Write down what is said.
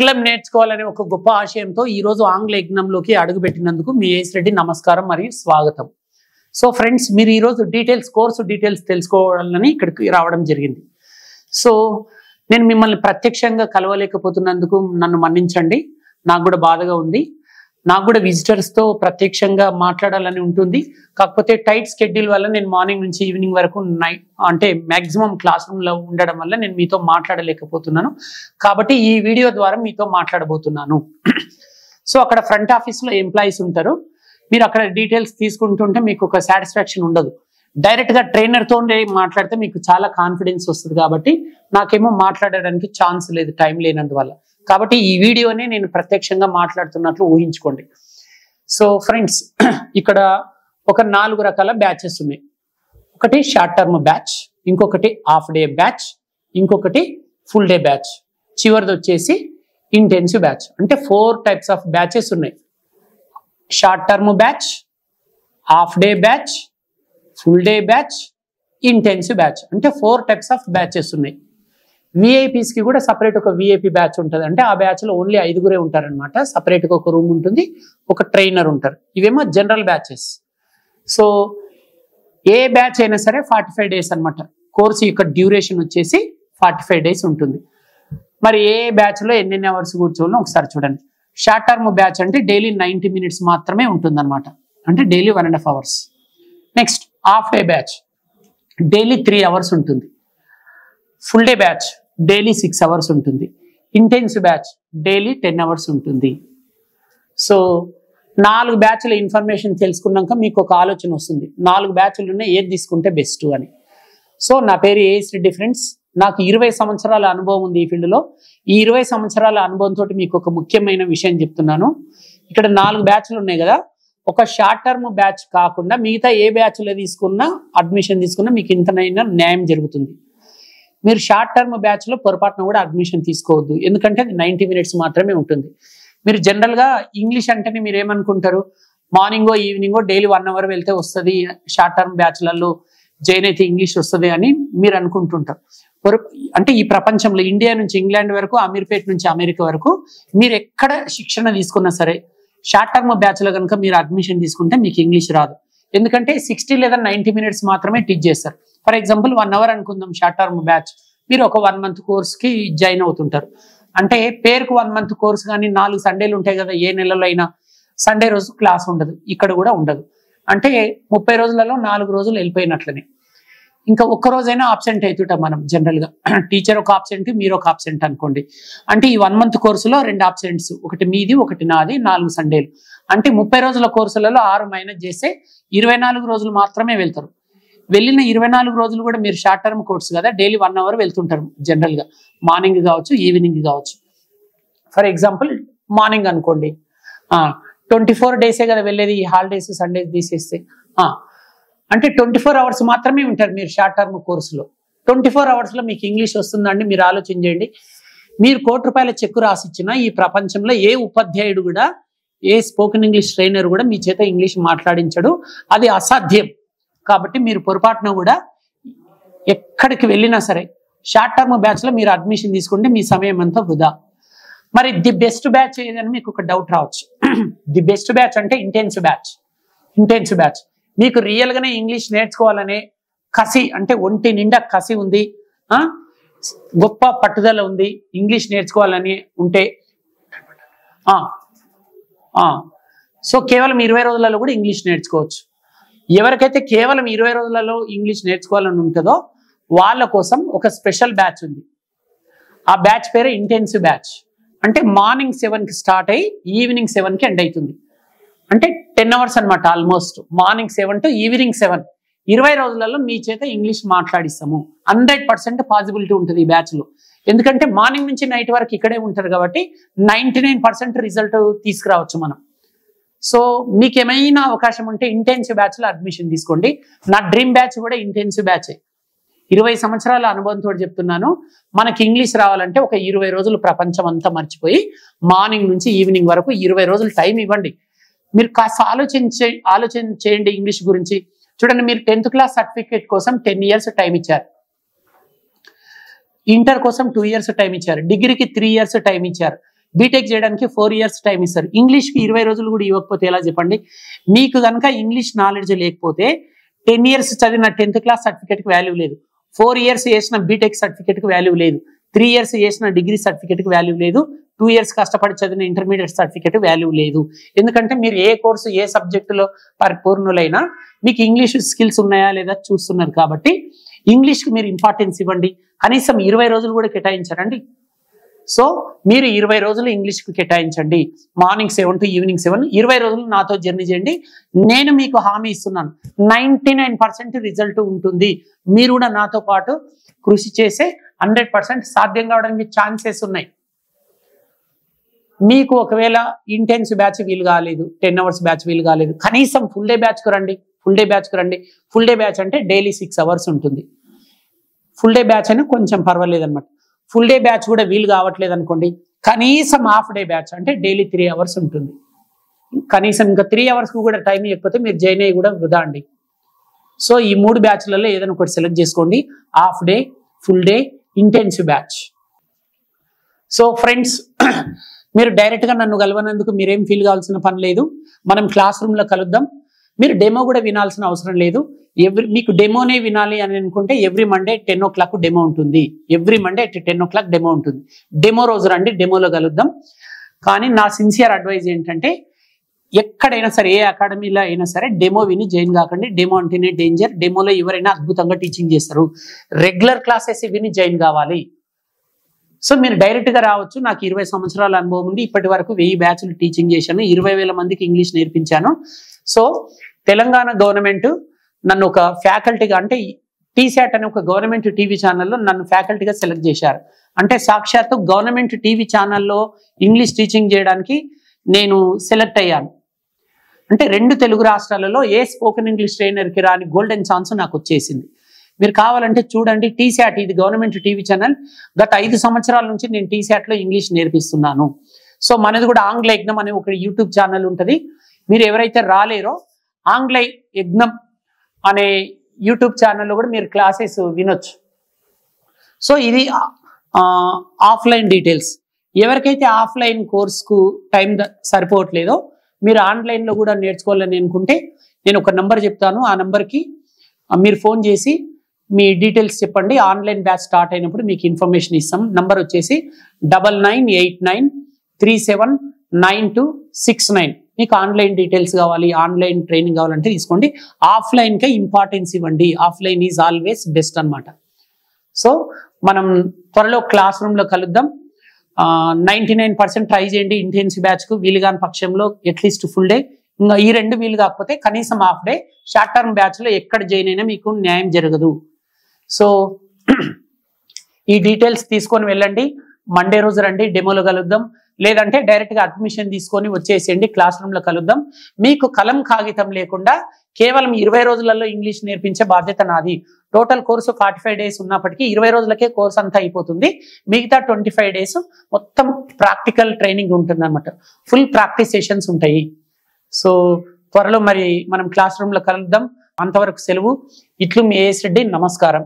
ఆంగ్లం నేర్చుకోవాలనే ఒక గొప్ప ఆశయంతో ఈ రోజు ఆంగ్ల యజ్ఞంలోకి అడుగుపెట్టినందుకు మీ ఏస్ రెడ్డి నమస్కారం మరియు స్వాగతం. సో ఫ్రెండ్స్, మీరు ఈరోజు కోర్సు డీటెయిల్స్ తెలుసుకోవాలని ఇక్కడికి రావడం జరిగింది. సో నేను మిమ్మల్ని ప్రత్యక్షంగా కలవలేకపోతున్నందుకు నన్ను మన్నించండి. నాకు కూడా బాధగా ఉంది. నాకు కూడా విజిటర్స్తో ప్రత్యక్షంగా మాట్లాడాలని ఉంటుంది. కాకపోతే టైట్ స్కెడ్యూల్ వల్ల నేను మార్నింగ్ నుంచి ఈవినింగ్ వరకు అంటే మ్యాక్సిమం క్లాస్ రూమ్లో ఉండడం వల్ల నేను మీతో మాట్లాడలేకపోతున్నాను. కాబట్టి ఈ వీడియో ద్వారా మీతో మాట్లాడబోతున్నాను. సో అక్కడ ఫ్రంట్ ఆఫీస్లో ఎంప్లాయీస్ ఉంటారు. మీరు అక్కడ డీటెయిల్స్ తీసుకుంటుంటే మీకు ఒక సాటిస్ఫాక్షన్ ఉండదు. డైరెక్ట్గా ట్రైనర్తో మాట్లాడితే మీకు చాలా కాన్ఫిడెన్స్ వస్తుంది. కాబట్టి నాకేమో మాట్లాడడానికి ఛాన్స్ లేదు, టైం లేనందువల్ల. కాబట్టి ఈ వీడియోని నేను ప్రత్యక్షంగా మాట్లాడుతున్నట్లు ఊహించుకోండి. సో ఫ్రెండ్స్, ఇక్కడ ఒక 4 రకాల బ్యాచెస్ ఉన్నాయి. ఒకటి షార్ట్ టర్మ్ బ్యాచ్, ఇంకొకటి హాఫ్ డే బ్యాచ్, ఇంకొకటి ఫుల్ డే బ్యాచ్, చివరిది వచ్చేసి ఇంటెన్సివ్ బ్యాచ్. అంటే 4 టైప్స్ ఆఫ్ బ్యాచెస్ ఉన్నాయి. Short term batch, half day batch, full day batch, intensive batch. అంటే 4 టైప్స్ ఆఫ్ బ్యాచెస్ ఉన్నాయి. విఐపీస్కి కూడా సపరేట్ ఒక విఐపీ బ్యాచ్ ఉంటుంది. అంటే ఆ బ్యాచ్లో ఓన్లీ 5గురే ఉంటారనమాట. సపరేట్గా ఒక రూమ్ ఉంటుంది, ఒక ట్రైనర్ ఉంటారు. ఇవేమో జనరల్ బ్యాచెస్. సో ఏ బ్యాచ్ అయినా సరే 45 డేస్ అనమాట. కోర్సు యొక్క డ్యూరేషన్ వచ్చేసి 45 డేస్ ఉంటుంది. మరి ఏ బ్యాచ్లో ఎన్నెన్ని అవర్స్ కూర్చోవాలో ఒకసారి చూడండి. షార్ట్ టర్మ్ బ్యాచ్ అంటే డైలీ 90 మినిట్స్ మాత్రమే ఉంటుంది అనమాట. అంటే daily 1.5 hours. Next half day batch daily 3 hours ఉంటుంది. Full day batch daily 6 hours ఉంటుంది. ఇంటెన్సివ్ బ్యాచ్ డైలీ 10 అవర్స్ ఉంటుంది. సో 4 బ్యాచ్ల ఇన్ఫర్మేషన్ తెలుసుకున్నాక మీకు ఒక ఆలోచన వస్తుంది, 4 బ్యాచ్లు ఉన్నాయి, ఏది తీసుకుంటే బెస్ట్ అని. సో నా పేరు ఏఎస్ రెడ్డి ఫ్రెండ్స్. నాకు 20 సంవత్సరాల అనుభవం ఉంది ఈ ఫీల్డ్లో. ఈ 20 సంవత్సరాల అనుభవంతో మీకు ఒక ముఖ్యమైన విషయం చెప్తున్నాను. ఇక్కడ 4 బ్యాచ్లు ఉన్నాయి కదా, ఒక షార్ట్ టర్మ్ బ్యాచ్ కాకుండా మిగతా ఏ బ్యాచ్లో తీసుకున్నా, అడ్మిషన్ తీసుకున్నా మీకు ఇంతనైనా న్యాయం జరుగుతుంది. మీరు షార్ట్ టర్మ్ బ్యాచ్లో పొరపాటున కూడా అడ్మిషన్ తీసుకోవద్దు. ఎందుకంటే అది 90 మినిట్స్ మాత్రమే ఉంటుంది. మీరు జనరల్గా ఇంగ్లీష్ అంటేనే మీరు ఏమనుకుంటారు, మార్నింగో ఈవినింగో డైలీ 1 అవర్ వెళ్తే వస్తుంది, షార్ట్ టర్మ్ బ్యాచ్లలో జాయిన్ అయితే ఇంగ్లీష్ వస్తుంది అని మీరు అనుకుంటుంటారు. అంటే ఈ ప్రపంచంలో ఇండియా నుంచి ఇంగ్లాండ్ వరకు, అమీర్పేట్ నుంచి అమెరికా వరకు మీరు ఎక్కడ శిక్షణ తీసుకున్నా సరే షార్ట్ టర్మ్ బ్యాచ్లో కనుక మీరు అడ్మిషన్ తీసుకుంటే మీకు ఇంగ్లీష్ రాదు. ఎందుకంటే 60 లేదా 90 మినిట్స్ మాత్రమే టీచ్ చేస్తారు. ఫర్ ఎగ్జాంపుల్ 1 అవర్ అనుకుందాం షార్ట్ టర్మ్ బ్యాచ్. మీరు ఒక 1 మంత్ కోర్స్కి జాయిన్ అవుతుంటారు. అంటే పేరుకు 1 మంత్ కోర్స్, కానీ 4 సండేలు ఉంటాయి కదా, ఏ నెలలో అయినా సండే రోజు క్లాస్ ఉండదు, ఇక్కడ కూడా ఉండదు. అంటే 30 రోజులలో 4 రోజులు వెళ్ళిపోయినట్లనే. ఇంకా ఒక్క రోజైనా ఆబ్సెంట్ అవుతుంటాం మనం జనరల్గా. టీచర్ ఒక ఆబ్సెంట్, మీరు ఒక ఆబ్సెంట్ అనుకోండి. అంటే ఈ 1 మంత్ కోర్సులో 2 ఆబ్సెంట్స్, ఒకటి మీది ఒకటి నాది, 4 సండేలు. అంటే 30 రోజుల కోర్సులలో 6 మైనస్ చేస్తే 24 రోజులు మాత్రమే వెళ్తారు. వెళ్ళిన 24 రోజులు కూడా మీరు షార్ట్ టర్మ్ కోర్స్ కదా, డైలీ 1 అవర్ వెళ్తుంటారు జనరల్గా. మార్నింగ్ కావచ్చు, ఈవినింగ్ కావచ్చు. ఫర్ ఎగ్జాంపుల్ మార్నింగ్ అనుకోండి, 24 డేసే కదా వెళ్ళేది, ఈ హాలిడేస్ సండేస్ తీసేస్తే. అంటే 24 అవర్స్ మాత్రమే ఉంటారు మీరు షార్ట్ టర్మ్ కోర్సులో. 24 అవర్స్లో మీకు ఇంగ్లీష్ వస్తుందండి? మీరు ఆలోచన చేయండి. మీరు ₹1,00,00,000 చెక్కు రాసిచ్చినా ఈ ప్రపంచంలో ఏ ఉపాధ్యాయుడు కూడా, ఏ స్పోకెన్ ఇంగ్లీష్ ట్రైనర్ కూడా మీ చేత ఇంగ్లీష్ మాట్లాడించడు. అది అసాధ్యం. కాబట్టి మీరు పొరపాటున కూడా ఎక్కడికి వెళ్ళినా సరే షార్ట్ టర్మ్ బ్యాచ్లో మీరు అడ్మిషన్ తీసుకుంటే మీ సమయం అంతా వృధా. మరి ది బెస్ట్ బ్యాచ్ ఏదని మీకు ఒక డౌట్ రావచ్చు. ది బెస్ట్ బ్యాచ్ అంటే ఇంటెన్సివ్ బ్యాచ్. ఇంటెన్సివ్ బ్యాచ్ మీకు రియల్గానే ఇంగ్లీష్ నేర్చుకోవాలనే కసి, అంటే ఒంటి నిండా కసి ఉంది, గొప్ప పట్టుదల ఉంది, ఇంగ్లీష్ నేర్చుకోవాలని ఉంటే సో కేవలం 20 రోజులలో కూడా ఇంగ్లీష్ నేర్చుకోవచ్చు. ఎవరికైతే కేవలం 20 రోజులలో ఇంగ్లీష్ నేర్చుకోవాలని ఉంటుందో వాళ్ళ కోసం ఒక స్పెషల్ బ్యాచ్ ఉంది. ఆ బ్యాచ్ పేరు ఇంటెన్సివ్ బ్యాచ్. అంటే మార్నింగ్ 7కి స్టార్ట్ అయ్యి ఈవినింగ్ 7కి ఎండ్ అవుతుంది. అంటే 10 అవర్స్ అనమాట ఆల్మోస్ట్. మార్నింగ్ 7 to ఈవినింగ్ 7, 20 రోజులలో మీ చేత ఇంగ్లీష్ మాట్లాడిస్తాము. 100% పాసిబిలిటీ ఉంటుంది ఈ బ్యాచ్లో. ఎందుకంటే మార్నింగ్ నుంచి నైట్ వరకు ఇక్కడే ఉంటారు కాబట్టి 99% రిజల్ట్ తీసుకురావచ్చు మనం. సో మీకు ఏమైనా అవకాశం ఉంటే ఇంటెన్సివ్ బ్యాచ్లో అడ్మిషన్ తీసుకోండి. నా డ్రీమ్ బ్యాచ్ కూడా ఇంటెన్సివ్ బ్యాచే. 20 సంవత్సరాల అనుభవంతో చెప్తున్నాను. మనకి ఇంగ్లీష్ రావాలంటే ఒక 20 రోజులు ప్రపంచం అంతా మర్చిపోయి మార్నింగ్ నుంచి ఈవినింగ్ వరకు 20 రోజులు టైం ఇవ్వండి. మీరు కాస్త ఆలోచన చేయండి ఇంగ్లీష్ గురించి. చూడండి, మీరు 10th క్లాస్ సర్టిఫికేట్ కోసం 10 ఇయర్స్ టైం ఇచ్చారు, ఇంటర్ కోసం 2 ఇయర్స్ టైం ఇచ్చారు, డిగ్రీకి 3 ఇయర్స్ టైం ఇచ్చారు. బీటెక్ చేయడానికి 4 years టైం ఇస్తారు. ఇంగ్లీష్కి 20 రోజులు కూడా ఇవ్వకపోతే ఎలా చెప్పండి? మీకు కనుక ఇంగ్లీష్ నాలెడ్జ్ లేకపోతే 10 years చదివిన 10th క్లాస్ సర్టిఫికేట్కి వాల్యూ లేదు, 4 years చేసిన బీటెక్ సర్టిఫికేట్కి వాల్యూ లేదు, 3 years చేసిన డిగ్రీ సర్టిఫికేట్కి వాల్యూ లేదు, 2 years కష్టపడి చదివిన ఇంటర్మీడియట్ సర్టిఫికేట్ వాల్యూ లేదు. ఎందుకంటే మీరు ఏ కోర్సు ఏ సబ్జెక్టులో పరిపూర్ణులైనా మీకు ఇంగ్లీష్ స్కిల్స్ ఉన్నాయా లేదా చూస్తున్నారు. కాబట్టి ఇంగ్లీష్కి మీరు ఇంపార్టెన్స్ ఇవ్వండి. కనీసం 20 రోజులు కూడా కేటాయించారండి. సో మీరు 20 రోజులు ఇంగ్లీష్కి కేటాయించండి. మార్నింగ్ 7 to ఈవినింగ్ 7, 20 రోజులు నాతో జర్నీ చేయండి. నేను మీకు హామీ ఇస్తున్నాను, 99% రిజల్ట్ ఉంటుంది. మీరు కూడా నాతో పాటు కృషి చేసే 100% సాధ్యం కావడానికి ఛాన్సెస్ ఉన్నాయి. మీకు ఒకవేళ ఇంటెన్స్ బ్యాచ్ వీలు కాలేదు, 10 hours బ్యాచ్ వీలు కాలేదు, కనీసం ఫుల్ డే బ్యాచ్కు రండి. ఫుల్ డే బ్యాచ్ అంటే డైలీ 6 hours ఉంటుంది. ఫుల్ డే బ్యాచ్ అని కొంచెం పర్వాలేదు అనమాట. ఫుల్ డే బ్యాచ్ కూడా వీలు కావట్లేదు అనుకోండి, కనీసం హాఫ్ డే బ్యాచ్ అంటే డైలీ 3 hours ఉంటుంది. కనీసం ఇంకా 3 hours కూడా టైం ఇవ్వకపోతే మీరు జాయిన్ అయ్యి కూడా వృధా అండి. సో ఈ 3 బ్యాచ్లలో ఏదైనా ఒకటి సెలెక్ట్ చేసుకోండి. Half day, full day, intensive batch. So friends, మీరు డైరెక్ట్గా నన్ను కలవనందుకు మీరేం ఫీల్ కావాల్సిన పని లేదు. మనం క్లాస్ రూమ్లో కలుద్దాం. మీరు డెమో కూడా వినాల్సిన అవసరం లేదు. మీకు డెమోనే వినాలి అని అనుకుంటే ఎవ్రీ మండే 10 o'clock డెమో ఉంటుంది. ఎవ్రీ మండే 10 o'clock డెమో ఉంటుంది. డెమో రోజు రండి, డెమోలో కలుద్దాం. కానీ నా సిన్సియర్ అడ్వైజ్ ఏంటంటే, ఎక్కడైనా సరే ఏ అకాడమీలో అయినా సరే డెమో విని జాయిన్ కాకండి. డెమో అంటేనే డేంజర్. డెమోలో ఎవరైనా అద్భుతంగా టీచింగ్ చేస్తారు. రెగ్యులర్ క్లాసెస్ విని జాయిన్ కావాలి. సో మీరు డైరెక్ట్గా రావచ్చు. నాకు 20 సంవత్సరాల అనుభవం ఉంది. ఇప్పటి వరకు 1000 బ్యాచ్లు టీచింగ్ చేశాను, 20,000 మందికి ఇంగ్లీష్ నేర్పించాను. సో తెలంగాణ గవర్నమెంట్ నన్ను ఒక ఫ్యాకల్టీగా, అంటే టీశాట్ అనే ఒక గవర్నమెంట్ టీవీ ఛానల్లో నన్ను ఫ్యాకల్టీగా సెలెక్ట్ చేశారు. అంటే సాక్షాత్తు గవర్నమెంట్ టీవీ ఛానల్లో ఇంగ్లీష్ టీచింగ్ చేయడానికి నేను సెలెక్ట్ అయ్యాను. అంటే 2 తెలుగు రాష్ట్రాలలో ఏ స్పోకెన్ ఇంగ్లీష్ ట్రైనర్కి రాని గోల్డెన్ ఛాన్స్ నాకు వచ్చేసింది. మీరు కావాలంటే చూడండి, టీశాట్, ఇది గవర్నమెంట్ టీవీ ఛానల్. గత 5 సంవత్సరాల నుంచి నేను టీశాట్లో ఇంగ్లీష్ నేర్పిస్తున్నాను. సో మనది కూడా ఆంగ్ల యజ్ఞం అనే ఒక యూట్యూబ్ ఛానల్ ఉంటుంది. మీరు ఎవరైతే రాలేరో ఆంగ్ల యజ్ఞం అనే యూట్యూబ్ ఛానల్లో కూడా మీరు క్లాసెస్ వినొచ్చు. సో ఇది ఆఫ్లైన్ డీటెయిల్స్. ఎవరికైతే ఆఫ్లైన్ కోర్స్కు టైం సరిపోవట్లేదో మీరు ఆన్లైన్లో కూడా నేర్చుకోవాలని అనుకుంటే నేను ఒక నంబర్ చెప్తాను. ఆ నంబర్కి మీరు ఫోన్ చేసి మీ డీటెయిల్స్ చెప్పండి. ఆన్లైన్ బ్యాచ్ స్టార్ట్ అయినప్పుడు మీకు ఇన్ఫర్మేషన్ ఇస్తాం. నంబర్ వచ్చేసి 9989379269. మీకు ఆన్లైన్ డీటెయిల్స్ కావాలి, ఆన్లైన్ ట్రైనింగ్ కావాలంటే తీసుకోండి. ఆఫ్లైన్కే ఇంపార్టెన్స్ ఇవ్వండి. ఆఫ్లైన్ ఈజ్ ఆల్వేస్ బెస్ట్ అనమాట. సో మనం త్వరలో క్లాస్ రూమ్లో కలుద్దాం. 99% ట్రై చేయండి ఇంటెన్సివ్ బ్యాచ్కు. వీలు కాని పక్షంలో అట్లీస్ట్ ఫుల్ డే, ఇంకా ఈ 2 వీలు కాకపోతే కనీసం హాఫ్ డే. షార్ట్ టర్మ్ బ్యాచ్లో ఎక్కడ జాయిన్ అయినా మీకు న్యాయం జరగదు. సో ఈ డీటెయిల్స్ తీసుకొని వెళ్ళండి. మండే రోజు రండి, డెమోలో కలుద్దాం. లేదంటే డైరెక్ట్గా అడ్మిషన్ తీసుకొని వచ్చేసేయండి, క్లాస్ రూమ్లో కలుద్దాం. మీకు కలం కాగితం లేకుండా కేవలం 20 రోజులలో ఇంగ్లీష్ నేర్పించే బాధ్యత నాది. టోటల్ కోర్సు 45 days ఉన్నప్పటికీ 20 రోజులకే కోర్స్ అంతా అయిపోతుంది. మిగతా 25 days మొత్తం ప్రాక్టికల్ ట్రైనింగ్ ఉంటుంది అనమాట. ఫుల్ ప్రాక్టీస్ సెషన్స్ ఉంటాయి. సో త్వరలో మరి మనం క్లాస్ రూమ్లో కలుద్దాం. అంతవరకు సెలవు. ఇట్లు మీ ఏఎస్ రెడ్డి. నమస్కారం.